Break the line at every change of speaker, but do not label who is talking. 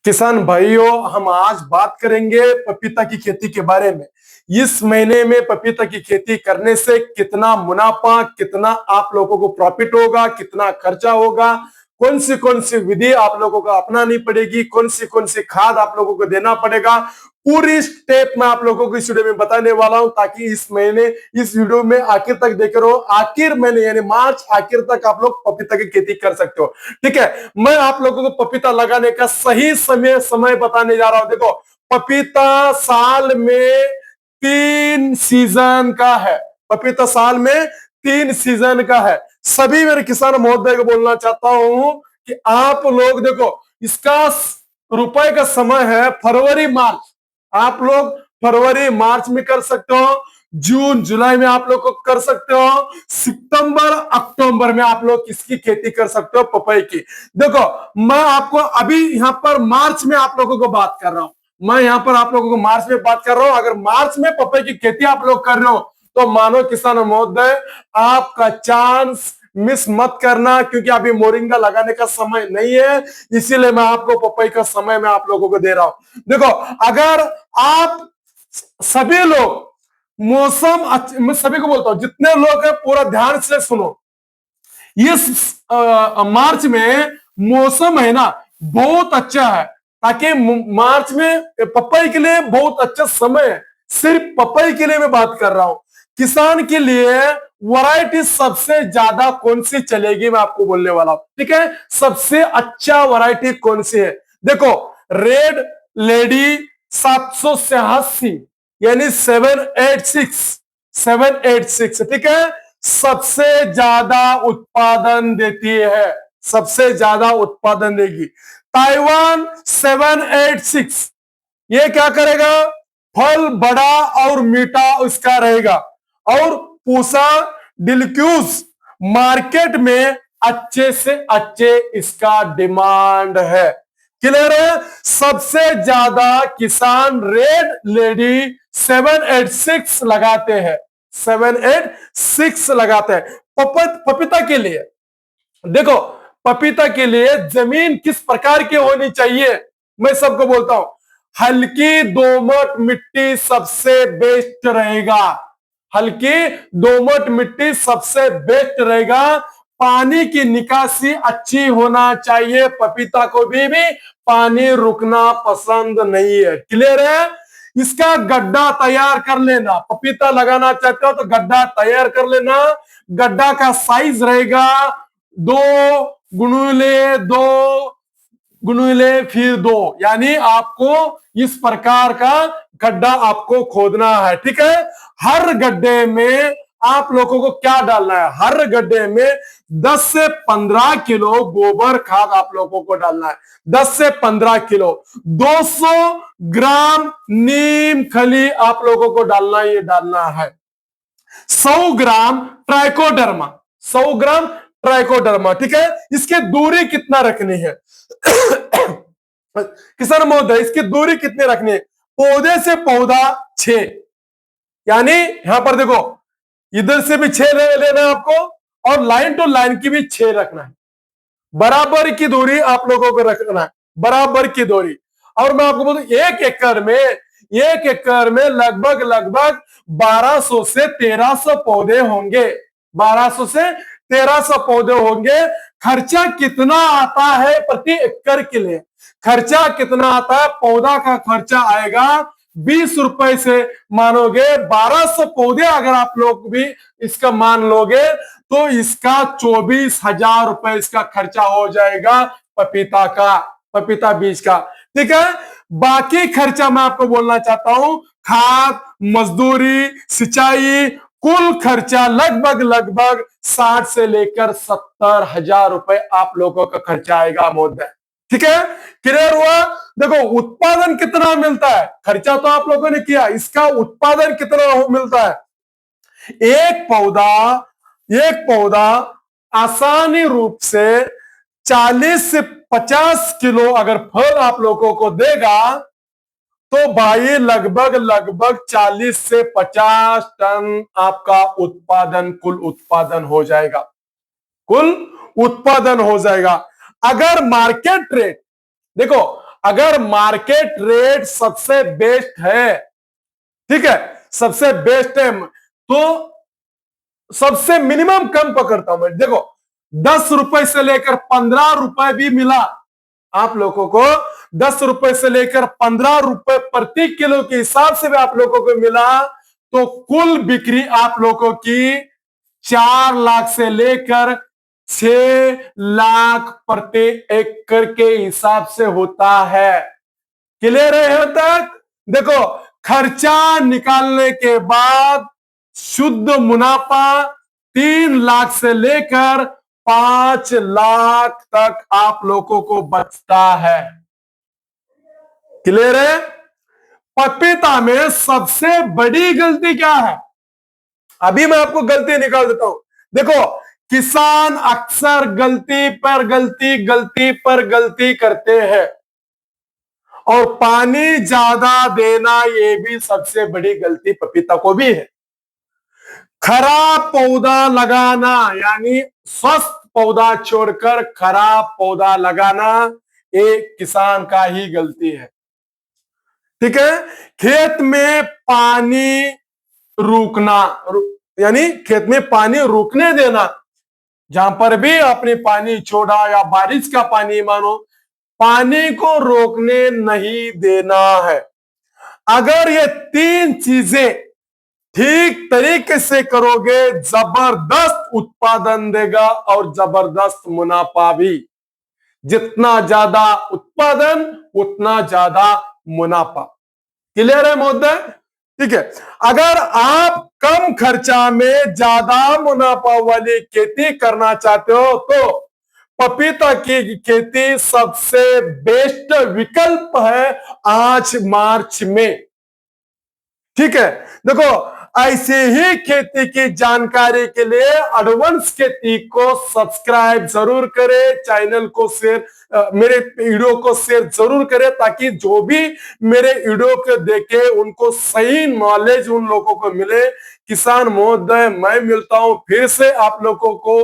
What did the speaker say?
किसान भाइयों, हम आज बात करेंगे पपीता की खेती के बारे में। इस महीने में पपीता की खेती करने से कितना मुनाफा, कितना आप लोगों को प्रॉफिट होगा, कितना खर्चा होगा, कौन सी विधि आप लोगों को अपनानी पड़ेगी, कौन सी खाद आप लोगों को देना पड़ेगा, पूरी स्टेप मैं आप लोगों को इस वीडियो में बताने वाला हूं, ताकि इस महीने इस वीडियो में आखिर तक देखे रहो। आखिर महीने यानी मार्च आखिर तक आप लोग पपीता की खेती कर सकते हो। ठीक है, मैं आप लोगों को पपीता लगाने का सही समय बताने जा रहा हूं। देखो, पपीता साल में 3 सीजन का है। पपीता साल में 3 सीजन का है। सभी मेरे किसान महोदय को बोलना चाहता हूं कि आप लोग देखो, इसका रुपए का समय है फरवरी मार्च। आप लोग फरवरी मार्च में कर सकते हो, जून जुलाई में आप लोग को कर सकते हो, सितंबर अक्टूबर में आप लोग इसकी खेती कर सकते हो पपई की। देखो, मैं आपको अभी यहाँ पर मार्च में आप लोगों को बात कर रहा हूं। मैं यहाँ पर आप लोगों को मार्च में बात कर रहा हूं। अगर मार्च में पपई की खेती आप लोग कर रहे हो तो मानो किसान महोदय, आपका चांस मिस मत करना, क्योंकि अभी मोरिंगा लगाने का समय नहीं है। इसीलिए मैं आपको पपई का समय मैं आप लोगों को दे रहा हूं। देखो, अगर आप सभी लोग मैं सभी को बोलता हूं, जितने लोग हैं पूरा ध्यान से सुनो। इस मार्च में मौसम है ना, बहुत अच्छा है, ताकि मार्च में पपई के लिए बहुत अच्छा समय है। सिर्फ पपई के लिए मैं बात कर रहा हूं। किसान के लिए वैरायटी सबसे ज्यादा कौन सी चलेगी मैं आपको बोलने वाला हूं। ठीक है, सबसे अच्छा वैरायटी कौन सी है? देखो, रेड लेडी 786 यानी 786 ठीक है, सबसे ज्यादा उत्पादन देती है, सबसे ज्यादा उत्पादन देगी। ताइवान 786, ये क्या करेगा? फल बड़ा और मीठा इसका रहेगा। और पूसा डिलक्यूज मार्केट में अच्छे से अच्छे इसका डिमांड है। क्लियर है? सबसे ज्यादा किसान रेड लेडी 786 लगाते हैं, 786 लगाते हैं पपीता के लिए। देखो, पपीता के लिए जमीन किस प्रकार की होनी चाहिए मैं सबको बोलता हूं। हल्की दोमट मिट्टी सबसे बेस्ट रहेगा। हल्की दोमट मिट्टी सबसे बेस्ट रहेगा। पानी की निकासी अच्छी होना चाहिए। पपीता को भी पानी रुकना पसंद नहीं है। क्लियर है? इसका गड्ढा तैयार कर लेना। पपीता लगाना चाहते हो तो गड्ढा तैयार कर लेना। गड्ढा का साइज रहेगा 2x2 यानी आपको इस प्रकार का गड्ढा आपको खोदना है। ठीक है, हर गड्ढे में आप लोगों को क्या डालना है? हर गड्ढे में 10 से 15 किलो गोबर खाद आप लोगों को डालना है। 10 से 15 किलो। 200 ग्राम नीम खली आप लोगों को डालना है। 100 ग्राम ट्राइकोडर्मा, 100 ग्राम ट्राइकोडर्मा। ठीक है, इसकी दूरी कितना रखनी है किसान महोदय? इसकी दूरी कितनी रखनी है? पौधे से पौधा 6, यानी यहां पर देखो, इधर से भी 6 लेना है आपको, और लाइन टू लाइन की भी 6 रखना है। बराबर की दूरी आप लोगों को रखना है, बराबर की दूरी। और मैं आपको बोलूं, एक एकड़ में लगभग 1200 से 1300 पौधे होंगे। 1200 से 1300 पौधे होंगे। खर्चा कितना आता है प्रति एकड़ के लिए? खर्चा कितना आता है? पौधा का खर्चा आएगा 20 रुपए से। मानोगे 1200 पौधे अगर आप लोग भी इसका मान लोगे तो इसका 24,000 रुपए इसका खर्चा हो जाएगा पपीता बीज का। ठीक है, बाकी खर्चा मैं आपको बोलना चाहता हूं, खाद, मजदूरी, सिंचाई, कुल खर्चा लगभग 60 से लेकर 70,000 रुपए आप लोगों का खर्चा आएगा महोदय। ठीक है, क्लियर हुआ? देखो, उत्पादन कितना मिलता है? खर्चा तो आप लोगों ने किया, इसका उत्पादन कितना मिलता है? एक पौधा आसानी रूप से 40 से 50 किलो अगर फल आप लोगों को देगा तो भाई लगभग 40 से 50 टन आपका कुल उत्पादन हो जाएगा। कुल उत्पादन हो जाएगा। अगर मार्केट रेट देखो, अगर मार्केट रेट सबसे बेस्ट है, ठीक है, सबसे बेस्ट है, तो सबसे मिनिमम कम पकड़ता हूं मैं। देखो 10 रुपए से लेकर 15 रुपए भी मिला आप लोगों को, 10 रुपए से लेकर 15 रुपए प्रति किलो के हिसाब से भी आप लोगों को मिला, तो कुल बिक्री आप लोगों की 4 लाख से लेकर 6 लाख प्रति एकड़ के हिसाब से होता है। क्लियर है यहां तक? देखो खर्चा निकालने के बाद शुद्ध मुनाफा 3 लाख से लेकर 5 लाख तक आप लोगों को बचता है। क्लियर है? पपीता में सबसे बड़ी गलती क्या है? अभी मैं आपको गलती निकाल देता हूं। देखो किसान अक्सर गलती पर गलती, गलती पर गलती करते हैं, और पानी ज्यादा देना ये भी सबसे बड़ी गलती पपीता को भी है। खराब पौधा लगाना, यानी स्वस्थ पौधा छोड़कर खराब पौधा लगाना, एक किसान का ही गलती है। ठीक है? खेत में पानी रुकना, यानी खेत में पानी रुकने देना, जहां पर भी आपने पानी छोड़ा या बारिश का पानी मानो, पानी को रोकने नहीं देना है। अगर ये 3 चीजें ठीक तरीके से करोगे, जबरदस्त उत्पादन देगा और जबरदस्त मुनाफा भी। जितना ज्यादा उत्पादन उतना ज्यादा मुनाफा। क्लियर है महोदय? ठीक है। अगर आप कम खर्चा में ज्यादा मुनाफा वाली खेती करना चाहते हो तो पपीता की खेती सबसे बेस्ट विकल्प है आज मार्च में। ठीक है? देखो ऐसे ही खेती की जानकारी के लिए एडवांस खेती को सब्सक्राइब जरूर करें, चैनल को शेयर, मेरे वीडियो को शेयर जरूर करें, ताकि जो भी मेरे वीडियो को देखे उनको सही नॉलेज उन लोगों को मिले। किसान महोदय, मैं मिलता हूं फिर से आप लोगों को